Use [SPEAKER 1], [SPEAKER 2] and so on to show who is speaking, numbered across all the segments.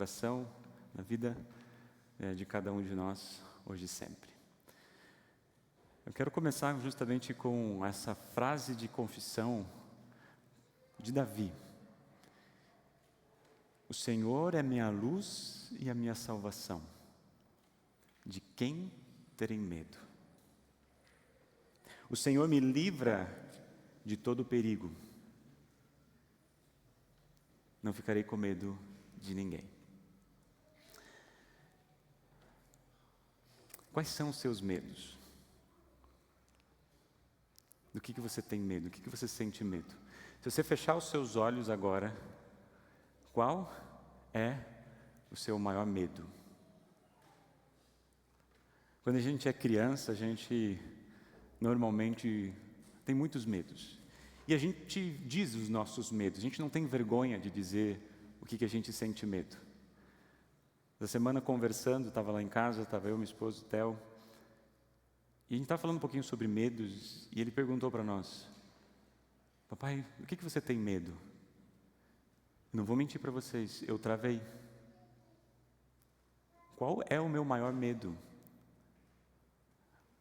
[SPEAKER 1] coração, na vida de cada um de nós, hoje e sempre. Eu quero começar justamente com essa frase de confissão de Davi. O Senhor é minha luz e a minha salvação. De quem terei medo? O Senhor me livra de todo perigo. Não ficarei com medo de ninguém. Quais são os seus medos? Do que você tem medo? Do que você sente medo? Se você fechar os seus olhos agora, qual é o seu maior medo? Quando a gente é criança, a gente normalmente tem muitos medos. E a gente diz os nossos medos, a gente não tem vergonha de dizer o que a gente sente medo. Essa semana conversando, estava lá em casa, estava eu, meu esposo, o Theo, e a gente estava falando um pouquinho sobre medos, e ele perguntou para nós: papai, o que você tem medo? Não vou mentir para vocês, eu travei. Qual é o meu maior medo?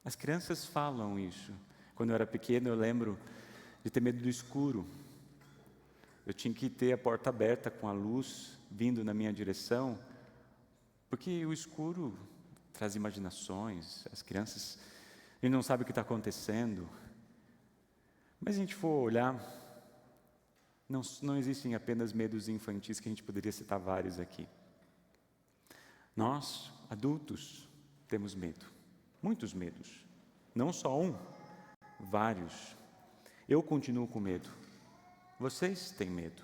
[SPEAKER 1] As crianças falam isso. Quando eu era pequeno, eu lembro de ter medo do escuro. Eu tinha que ter a porta aberta com a luz vindo na minha direção, porque o escuro traz imaginações, as crianças, a gente não sabe o que está acontecendo. Mas se a gente for olhar, não existem apenas medos infantis, que a gente poderia citar vários aqui. Nós, adultos, temos medo, muitos medos, não só um, vários. Eu continuo com medo. Vocês têm medo.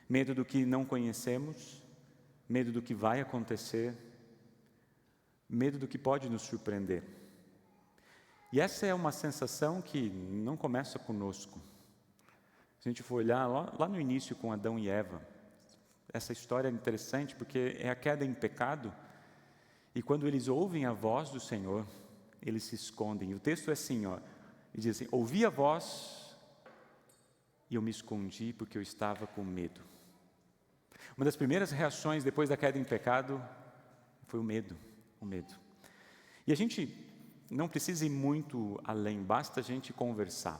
[SPEAKER 1] Medo do que não conhecemos, medo do que vai acontecer, medo do que pode nos surpreender. E essa é uma sensação que não começa conosco. Se a gente for olhar lá no início com Adão e Eva, essa história é interessante porque é a queda em pecado, e quando eles ouvem a voz do Senhor, eles se escondem. E o texto é assim, ele diz assim: ouvi a voz e eu me escondi porque eu estava com medo. Uma das primeiras reações depois da queda em pecado foi o medo. E a gente não precisa ir muito além, basta a gente conversar.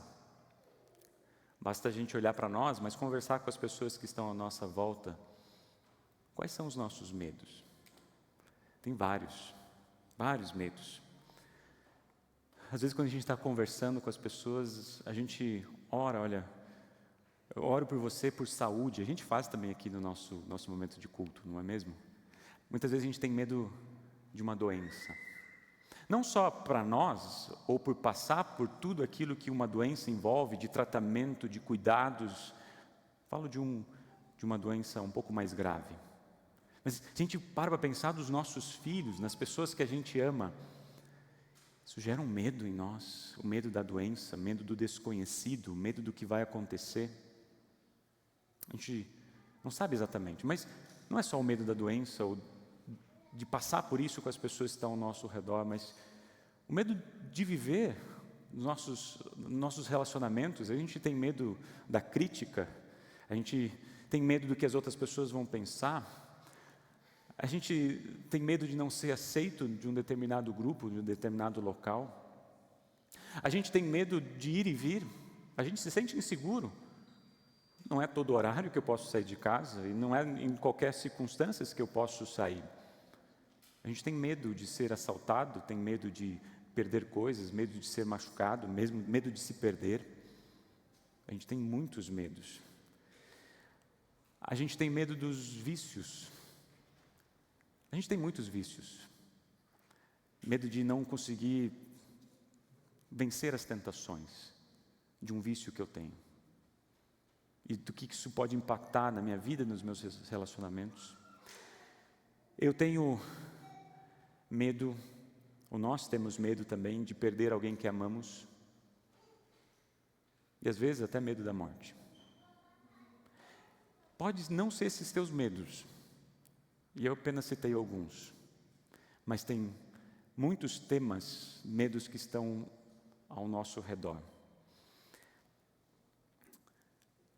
[SPEAKER 1] Basta a gente olhar para nós, mas conversar com as pessoas que estão à nossa volta. Quais são os nossos medos? Tem vários medos. Às vezes quando a gente está conversando com as pessoas, a gente olha, eu oro por você, por saúde. A gente faz também aqui no nosso momento de culto, não é mesmo? Muitas vezes a gente tem medo de uma doença. Não só para nós, ou por passar por tudo aquilo que uma doença envolve, de tratamento, de cuidados. Falo de uma doença um pouco mais grave. Mas se a gente para pensar dos nossos filhos, nas pessoas que a gente ama, isso gera um medo em nós, o medo da doença, medo do desconhecido, medo do que vai acontecer. A gente não sabe exatamente, mas não é só o medo da doença, ou de passar por isso com as pessoas que estão ao nosso redor, mas o medo de viver nossos relacionamentos. A gente tem medo da crítica, a gente tem medo do que as outras pessoas vão pensar, a gente tem medo de não ser aceito de um determinado grupo, de um determinado local, a gente tem medo de ir e vir, a gente se sente inseguro. Não é todo horário que eu posso sair de casa, e não é em qualquer circunstância que eu posso sair. A gente tem medo de ser assaltado, tem medo de perder coisas, medo de ser machucado, mesmo medo de se perder. A gente tem muitos medos. A gente tem medo dos vícios. A gente tem muitos vícios. Medo de não conseguir vencer as tentações de um vício que eu tenho. E do que isso pode impactar na minha vida, nos meus relacionamentos. Eu tenho medo, ou nós temos medo também, de perder alguém que amamos. E às vezes até medo da morte. Pode não ser esses teus medos, e eu apenas citei alguns, mas tem muitos temas, medos que estão ao nosso redor.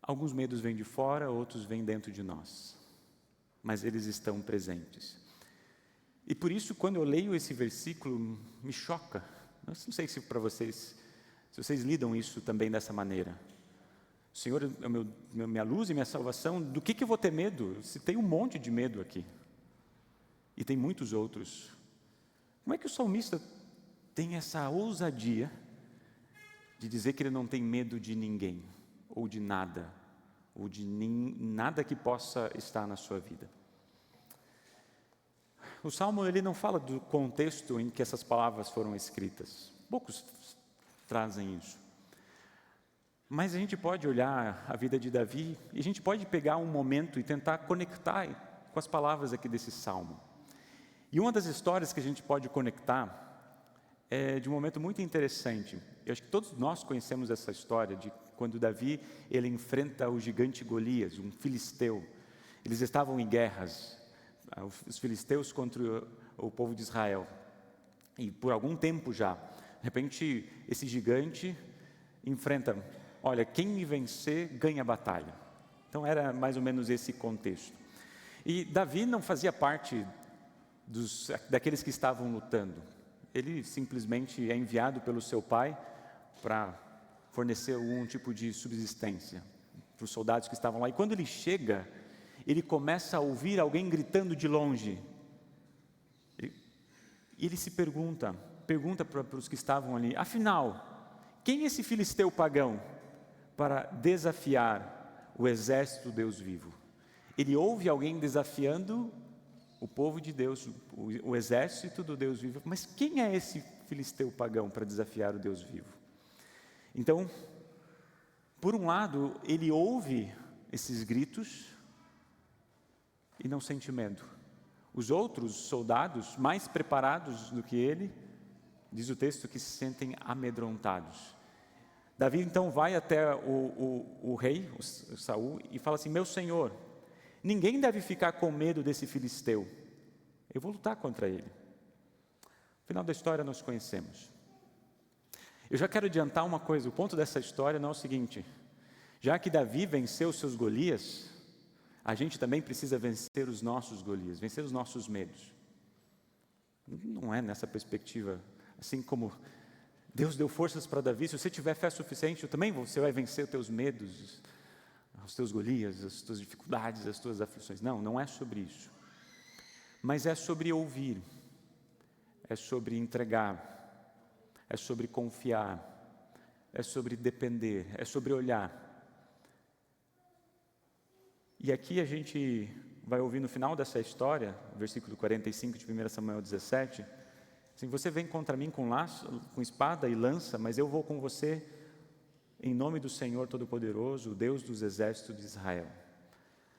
[SPEAKER 1] Alguns medos vêm de fora, outros vêm dentro de nós. mas eles estão presentes. E por isso, quando eu leio esse versículo, me choca. Eu não sei se para vocês, se vocês lidam isso também dessa maneira. O Senhor é minha luz e minha salvação, do que eu vou ter medo? Se tem um monte de medo aqui. E tem muitos outros. Como é que o salmista tem essa ousadia de dizer que ele não tem medo de ninguém, ou de nada, ou de nada que possa estar na sua vida? O Salmo ele não fala do contexto em que essas palavras foram escritas. Poucos trazem isso. Mas a gente pode olhar a vida de Davi e a gente pode pegar um momento e tentar conectar com as palavras aqui desse Salmo. E uma das histórias que a gente pode conectar é de um momento muito interessante. Eu acho que todos nós conhecemos essa história de quando Davi ele enfrenta o gigante Golias, um filisteu. Eles estavam em guerras, os filisteus contra o povo de Israel. E por algum tempo já, de repente, esse gigante enfrenta, olha, quem me vencer ganha a batalha. Então era mais ou menos esse contexto. E Davi não fazia parte daqueles que estavam lutando. Ele simplesmente é enviado pelo seu pai para fornecer algum tipo de subsistência para os soldados que estavam lá. E quando ele chega, ele começa a ouvir alguém gritando de longe. E ele se pergunta para os que estavam ali, afinal, quem é esse filisteu pagão para desafiar o exército do Deus vivo? Ele ouve alguém desafiando o povo de Deus, o exército do Deus vivo. Mas quem é esse filisteu pagão para desafiar o Deus vivo? Então, por um lado, ele ouve esses gritos e não sente medo. Os outros soldados, mais preparados do que ele, diz o texto que se sentem amedrontados. Davi então vai até o rei, o Saul, e fala assim, meu senhor, ninguém deve ficar com medo desse filisteu. Eu vou lutar contra ele. No final da história nós conhecemos. Eu já quero adiantar uma coisa, o ponto dessa história não é o seguinte, já que Davi venceu os seus Golias, a gente também precisa vencer os nossos Golias, vencer os nossos medos. Não é nessa perspectiva, assim como Deus deu forças para Davi, se você tiver fé suficiente, também você vai vencer os teus medos, os teus Golias, as tuas dificuldades, as tuas aflições. Não é sobre isso. Mas é sobre ouvir, é sobre entregar, é sobre confiar, é sobre depender, é sobre olhar. E aqui a gente vai ouvir no final dessa história, versículo 45 de 1 Samuel 17, assim, você vem contra mim com laço, com espada e lança, mas eu vou com você em nome do Senhor Todo-Poderoso, o Deus dos exércitos de Israel.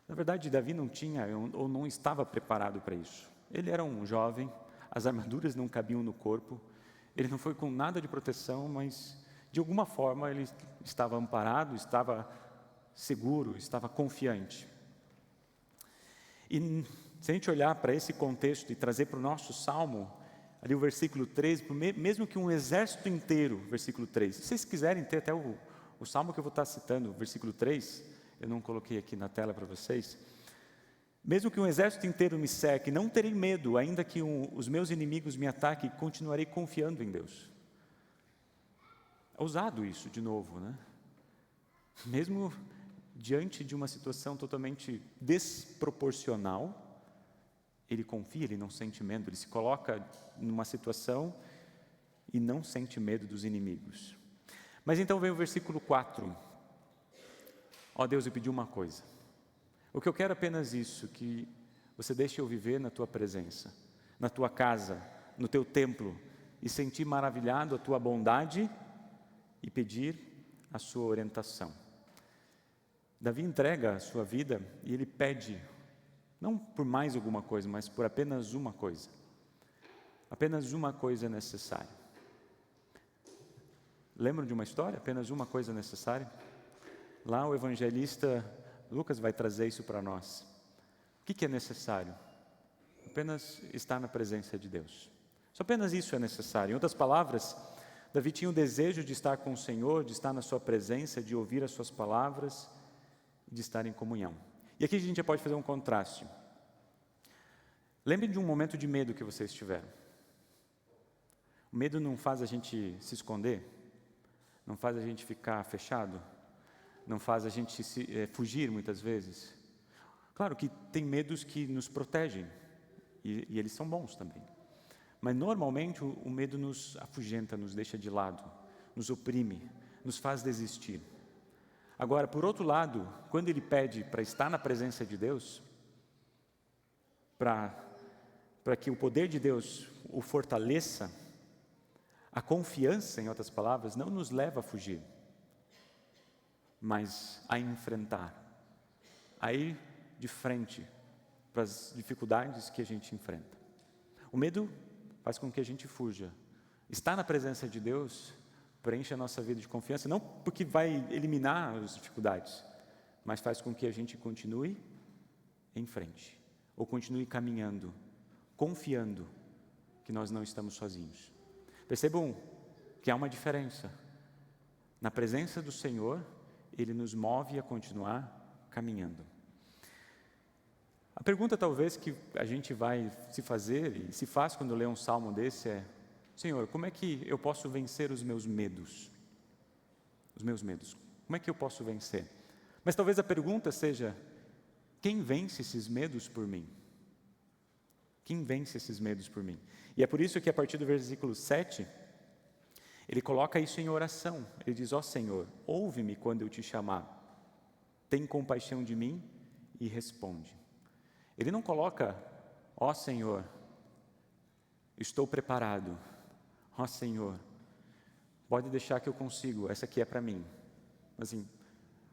[SPEAKER 1] Na verdade, Davi não tinha ou não estava preparado para isso. Ele era um jovem, as armaduras não cabiam no corpo, ele não foi com nada de proteção, mas de alguma forma ele estava amparado, estava seguro, estava confiante. E se a gente olhar para esse contexto e trazer para o nosso Salmo, ali o versículo 3, mesmo que um exército inteiro, versículo 3, se vocês quiserem ter até o Salmo que eu vou estar citando, versículo 3, eu não coloquei aqui na tela para vocês, mesmo que um exército inteiro me cerque, não terei medo, ainda que os meus inimigos me ataquem, continuarei confiando em Deus. É ousado isso, de novo, né? Mesmo diante de uma situação totalmente desproporcional, ele confia, ele não sente medo, ele se coloca numa situação e não sente medo dos inimigos. Mas então vem o versículo 4. Ó Deus, eu pedi uma coisa. O que eu quero é apenas isso, que você deixe eu viver na tua presença, na tua casa, no teu templo, e sentir maravilhado a tua bondade e pedir a sua orientação. Davi entrega a sua vida e ele pede, não por mais alguma coisa, mas por apenas uma coisa. Apenas uma coisa necessária. Lembram de uma história? Apenas uma coisa necessária? Lá o evangelista Lucas vai trazer isso para nós. O que é necessário? Apenas estar na presença de Deus. Só apenas isso é necessário. Em outras palavras, Davi tinha o desejo de estar com o Senhor, de estar na sua presença, de ouvir as suas palavras, de estar em comunhão. E aqui a gente já pode fazer um contraste. Lembrem de um momento de medo que vocês tiveram. O medo não faz a gente se esconder, não faz a gente ficar fechado, não faz a gente fugir muitas vezes. Claro que tem medos que nos protegem, e eles são bons também. Mas normalmente o medo nos afugenta, nos deixa de lado, nos oprime, nos faz desistir. Agora, por outro lado, quando ele pede para estar na presença de Deus, para que o poder de Deus o fortaleça, a confiança, em outras palavras, não nos leva a fugir, mas a enfrentar, a ir de frente para as dificuldades que a gente enfrenta. O medo faz com que a gente fuja. Estar na presença de Deus preenche a nossa vida de confiança, não porque vai eliminar as dificuldades, mas faz com que a gente continue em frente, ou continue caminhando, confiando que nós não estamos sozinhos. Percebam que há uma diferença. Na presença do Senhor, Ele nos move a continuar caminhando. A pergunta talvez que a gente vai se fazer, e se faz quando lê um salmo desse é: Senhor, como é que eu posso vencer os meus medos? Os meus medos. Como é que eu posso vencer? Mas talvez a pergunta seja: quem vence esses medos por mim? Quem vence esses medos por mim? E é por isso que a partir do versículo 7, ele coloca isso em oração. Ele diz: ó Senhor, ouve-me quando eu te chamar. Tem compaixão de mim e responde. Ele não coloca: ó Senhor, estou preparado. Ó Senhor, pode deixar que eu consigo, essa aqui é para mim. Assim,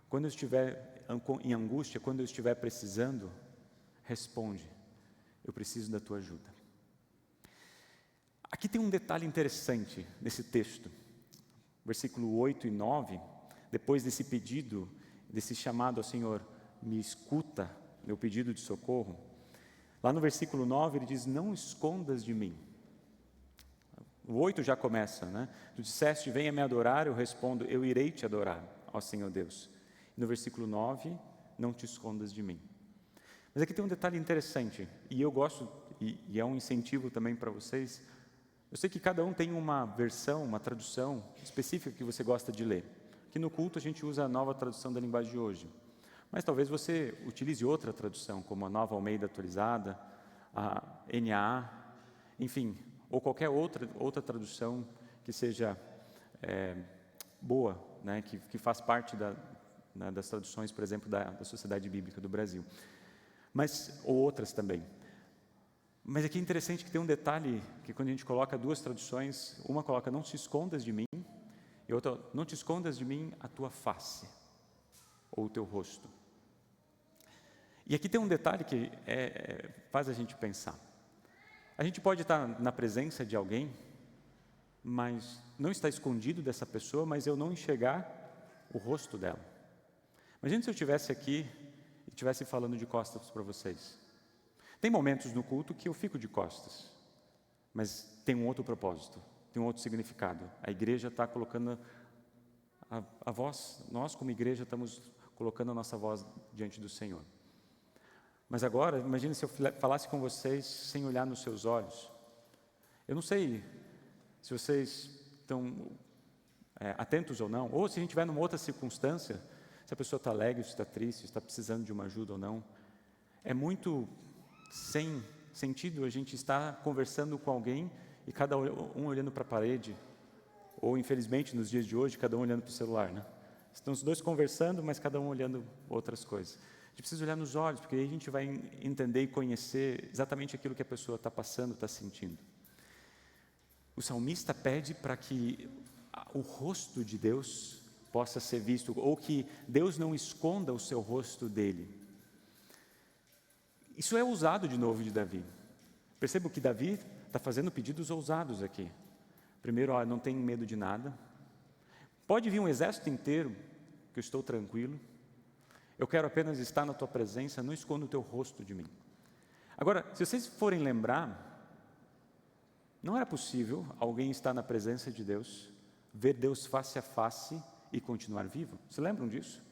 [SPEAKER 1] quando eu estiver em angústia, quando eu estiver precisando, responde: eu preciso da tua ajuda. Aqui tem um detalhe interessante nesse texto. Versículo 8 e 9, depois desse pedido, desse chamado ao Senhor: me escuta, meu pedido de socorro. Lá no versículo 9 ele diz: não escondas de mim. O 8 já começa, né? Tu disseste: venha me adorar, eu respondo: eu irei te adorar, ó Senhor Deus. E no versículo 9, não te escondas de mim. Mas aqui tem um detalhe interessante, e eu gosto, e é um incentivo também para vocês. Eu sei que cada um tem uma versão, uma tradução específica que você gosta de ler. Aqui no culto a gente usa a nova tradução da linguagem de hoje. Mas talvez você utilize outra tradução, como a Nova Almeida Atualizada, a NAA, enfim, ou qualquer outra tradução que seja boa, né, que faz parte das traduções, por exemplo, da Sociedade Bíblica do Brasil. Ou outras também. Mas aqui é interessante que tem um detalhe, que quando a gente coloca duas traduções, uma coloca: não te escondas de mim, e outra: não te escondas de mim a tua face, ou o teu rosto. E aqui tem um detalhe que faz a gente pensar. A gente pode estar na presença de alguém, mas não estar escondido dessa pessoa, mas eu não enxergar o rosto dela. Imagina se eu estivesse aqui e estivesse falando de costas para vocês. Tem momentos no culto que eu fico de costas, mas tem um outro propósito, tem um outro significado. A igreja está colocando a voz, nós como igreja estamos colocando a nossa voz diante do Senhor. Mas agora, imagine se eu falasse com vocês sem olhar nos seus olhos. Eu não sei se vocês estão atentos ou não, ou se a gente estiver numa outra circunstância, se a pessoa está alegre, se está triste, se está precisando de uma ajuda ou não. É muito sem sentido a gente estar conversando com alguém e cada um olhando para a parede, ou infelizmente nos dias de hoje, cada um olhando para o celular, né? Estão os dois conversando, mas cada um olhando outras coisas. A gente precisa olhar nos olhos, porque aí a gente vai entender e conhecer exatamente aquilo que a pessoa está passando, está sentindo. O salmista pede para que o rosto de Deus possa ser visto, ou que Deus não esconda o seu rosto dele. Isso é ousado de novo de Davi. Percebam que Davi está fazendo pedidos ousados aqui. Primeiro, não tenho medo de nada. Pode vir um exército inteiro, que eu estou tranquilo. Eu quero apenas estar na tua presença, não esconda o teu rosto de mim. Agora, se vocês forem lembrar, não era possível alguém estar na presença de Deus, ver Deus face a face e continuar vivo. Se lembram disso?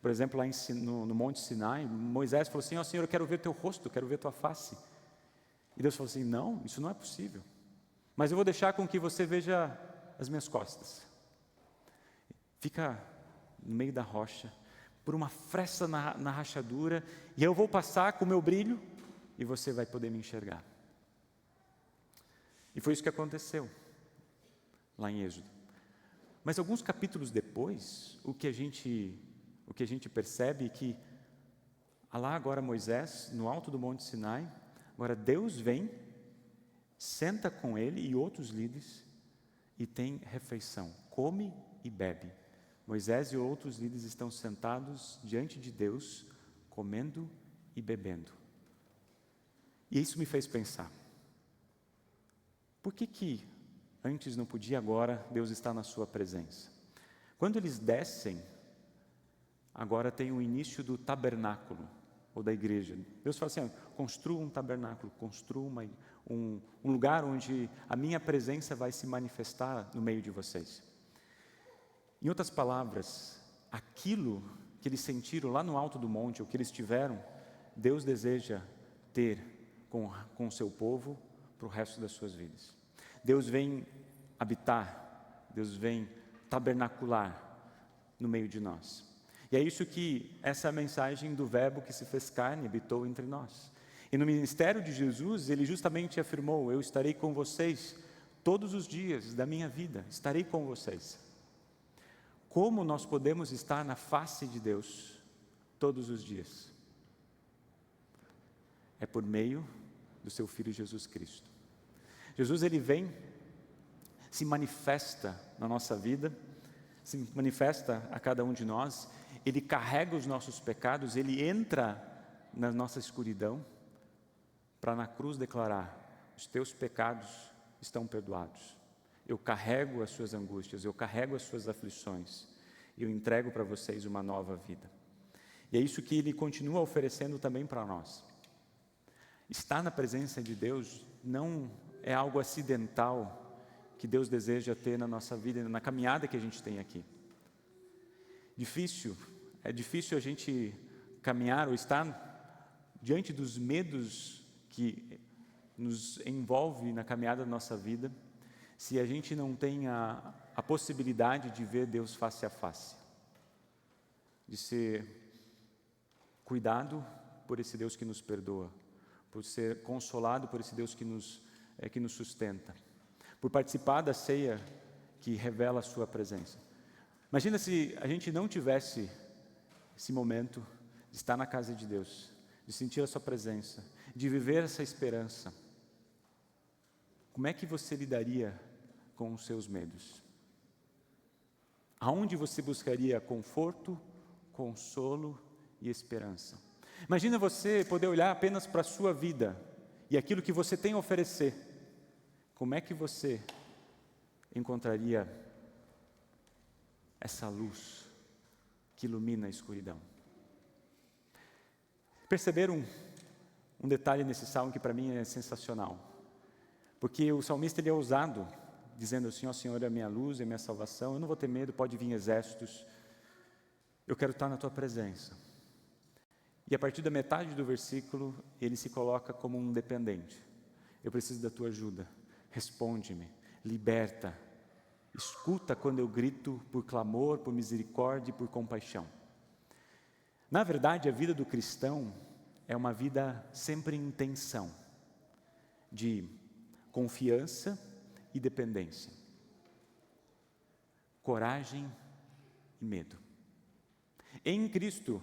[SPEAKER 1] Por exemplo, lá no Monte Sinai, Moisés falou assim: ó Senhor, eu quero ver teu rosto, eu quero ver tua face. E Deus falou assim: não, isso não é possível. Mas eu vou deixar com que você veja as minhas costas. Fica no meio da rocha, por uma fresta na rachadura, e eu vou passar com o meu brilho, e você vai poder me enxergar. E foi isso que aconteceu, lá em Êxodo. Mas alguns capítulos depois, o que a gente percebe é que, lá agora Moisés, no alto do Monte Sinai, agora Deus vem, senta com ele e outros líderes, e tem refeição, come e bebe. Moisés e outros líderes estão sentados diante de Deus, comendo e bebendo. E isso me fez pensar, por que antes não podia, agora Deus está na sua presença? Quando eles descem, agora tem o início do tabernáculo, ou da igreja. Deus fala assim: construa um tabernáculo, construa um lugar onde a minha presença vai se manifestar no meio de vocês. Em outras palavras, aquilo que eles sentiram lá no alto do monte, o que eles tiveram, Deus deseja ter com o seu povo para o resto das suas vidas. Deus vem habitar, Deus vem tabernacular no meio de nós. E é isso que essa é a mensagem do Verbo que se fez carne e habitou entre nós. E no ministério de Jesus, ele justamente afirmou: eu estarei com vocês todos os dias da minha vida, estarei com vocês. Como nós podemos estar na face de Deus todos os dias? É por meio do seu Filho Jesus Cristo. Jesus, ele vem, se manifesta na nossa vida, se manifesta a cada um de nós, ele carrega os nossos pecados, ele entra na nossa escuridão, para na cruz declarar: os teus pecados estão perdoados. Eu carrego as suas angústias, eu carrego as suas aflições, e eu entrego para vocês uma nova vida. E é isso que ele continua oferecendo também para nós. Estar na presença de Deus não é algo acidental que Deus deseja ter na nossa vida, na caminhada que a gente tem aqui. É difícil a gente caminhar ou estar diante dos medos que nos envolve na caminhada da nossa vida, se a gente não tem a possibilidade de ver Deus face a face, de ser cuidado por esse Deus que nos perdoa, por ser consolado por esse Deus que nos sustenta, por participar da ceia que revela a sua presença. Imagina se a gente não tivesse esse momento de estar na casa de Deus, de sentir a sua presença, de viver essa esperança. Como é que você lidaria com os seus medos? Aonde você buscaria conforto, consolo e esperança? Imagina você poder olhar apenas para a sua vida e aquilo que você tem a oferecer. Como é que você encontraria essa luz que ilumina a escuridão? Perceberam um detalhe nesse salmo que para mim é sensacional? Porque o salmista, ele é ousado, dizendo assim: ó Senhor, é a minha luz, é a minha salvação, eu não vou ter medo, pode vir exércitos, eu quero estar na tua presença. E a partir da metade do versículo, ele se coloca como um dependente. Eu preciso da tua ajuda, responde-me, liberta, escuta quando eu grito por clamor, por misericórdia e por compaixão. Na verdade, a vida do cristão é uma vida sempre em tensão, de confiança e dependência, coragem e medo. Em Cristo,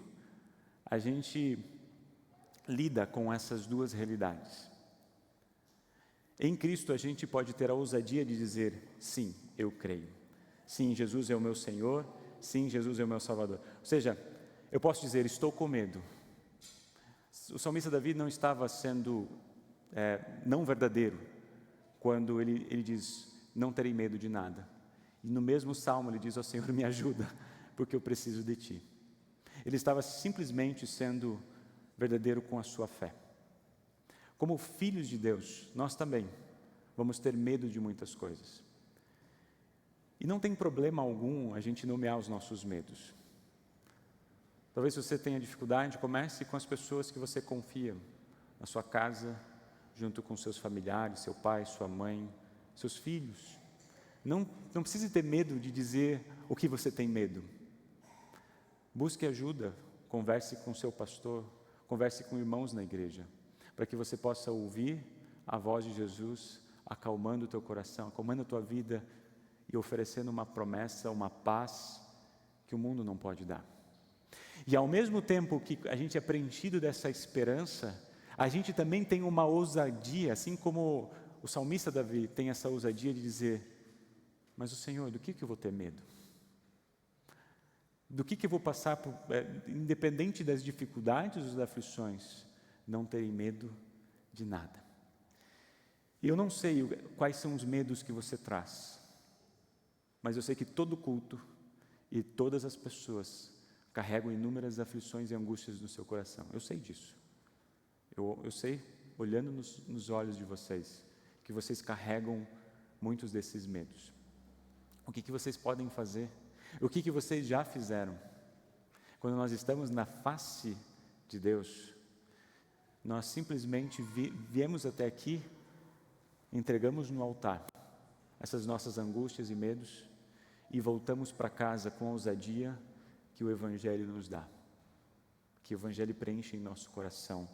[SPEAKER 1] a gente lida com essas duas realidades. Em Cristo a gente pode ter a ousadia de dizer: sim, eu creio. Sim, Jesus é o meu Senhor. Sim, Jesus é o meu Salvador. Ou seja, eu posso dizer: estou com medo. O salmista Davi não estava sendo não verdadeiro quando ele diz: não terei medo de nada. E no mesmo salmo ele diz: ó Senhor, me ajuda, porque eu preciso de Ti. Ele estava simplesmente sendo verdadeiro com a sua fé. Como filhos de Deus, nós também vamos ter medo de muitas coisas. E não tem problema algum a gente nomear os nossos medos. Talvez se você tenha dificuldade, comece com as pessoas que você confia, na sua casa, junto com seus familiares, seu pai, sua mãe, seus filhos. Não precise ter medo de dizer o que você tem medo. Busque ajuda, converse com seu pastor, converse com irmãos na igreja, para que você possa ouvir a voz de Jesus, acalmando o teu coração, acalmando a tua vida e oferecendo uma promessa, uma paz que o mundo não pode dar. E ao mesmo tempo que a gente é preenchido dessa esperança, a gente também tem uma ousadia, assim como o salmista Davi tem essa ousadia de dizer: mas o Senhor, do que eu vou ter medo? Do que eu vou passar por, independente das dificuldades ou das aflições, não terem medo de nada. E eu não sei quais são os medos que você traz, mas eu sei que todo culto e todas as pessoas carregam inúmeras aflições e angústias no seu coração. Eu sei disso. Eu sei, olhando nos olhos de vocês, que vocês carregam muitos desses medos. O que vocês podem fazer? O que vocês já fizeram? Quando nós estamos na face de Deus, nós simplesmente viemos até aqui, entregamos no altar essas nossas angústias e medos e voltamos para casa com a ousadia que o Evangelho nos dá, que o Evangelho preenche em nosso coração,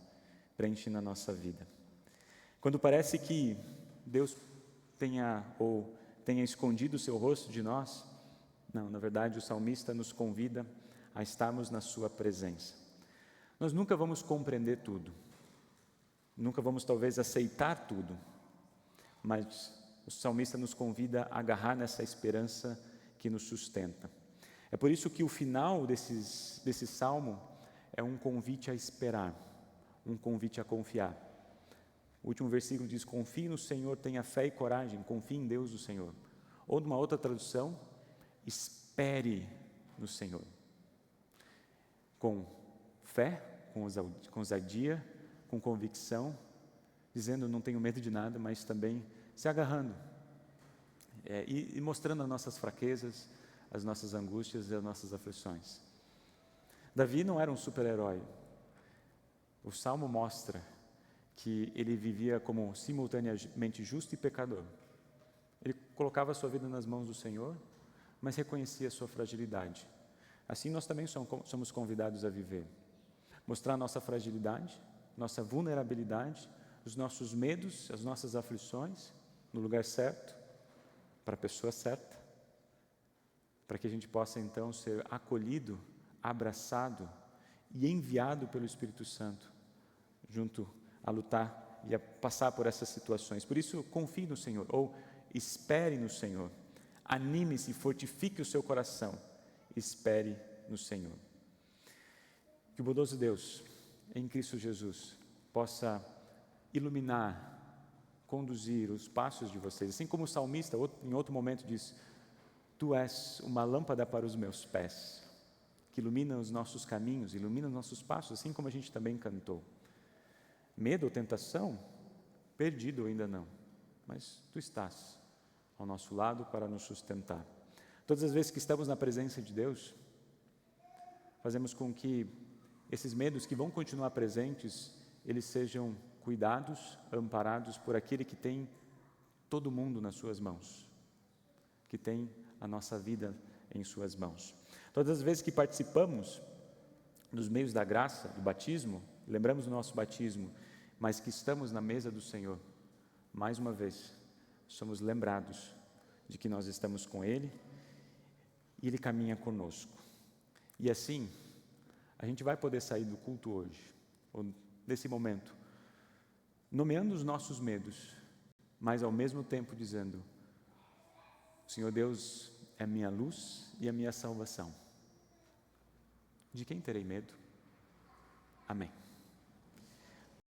[SPEAKER 1] preenche na nossa vida. Quando parece que Deus tenha escondido o seu rosto de nós, não, na verdade o salmista nos convida a estarmos na sua presença. Nós nunca vamos compreender tudo, nunca vamos talvez aceitar tudo, mas o salmista nos convida a agarrar nessa esperança que nos sustenta. É por isso que o final desse salmo é um convite a esperar, um convite a confiar. O último versículo diz: confie no Senhor, tenha fé e coragem, confie em Deus o Senhor. Ou numa outra tradução, espere no Senhor. Com fé, com ousadia, com convicção, dizendo não tenho medo de nada, mas também se agarrando e mostrando as nossas fraquezas, as nossas angústias e as nossas aflições. Davi não era um super-herói. O Salmo mostra que ele vivia como simultaneamente justo e pecador. Ele colocava a sua vida nas mãos do Senhor, mas reconhecia a sua fragilidade. Assim nós também somos convidados a viver. Mostrar nossa fragilidade, nossa vulnerabilidade, os nossos medos, as nossas aflições, no lugar certo, para a pessoa certa, para que a gente possa então ser acolhido, abraçado e enviado pelo Espírito Santo, junto a lutar e a passar por essas situações. Por isso, confie no Senhor, ou espere no Senhor. Anime-se, fortifique o seu coração, espere no Senhor. Que o bondoso Deus, em Cristo Jesus, possa iluminar, conduzir os passos de vocês. Assim como o salmista, em outro momento, diz: Tu és uma lâmpada para os meus pés, que ilumina os nossos caminhos, ilumina os nossos passos, assim como a gente também cantou. Medo ou tentação? Perdido ainda não, mas Tu estás ao nosso lado para nos sustentar. Todas as vezes que estamos na presença de Deus, fazemos com que esses medos que vão continuar presentes, eles sejam cuidados, amparados por aquele que tem todo mundo nas suas mãos, que tem a nossa vida em suas mãos. Todas as vezes que participamos dos meios da graça, do batismo, lembramos do nosso batismo, mas que estamos na mesa do Senhor, mais uma vez, somos lembrados de que nós estamos com Ele e Ele caminha conosco. E assim, a gente vai poder sair do culto hoje, ou desse momento, nomeando os nossos medos, mas ao mesmo tempo dizendo: o Senhor Deus é a minha luz e a minha salvação. De quem terei medo? Amém.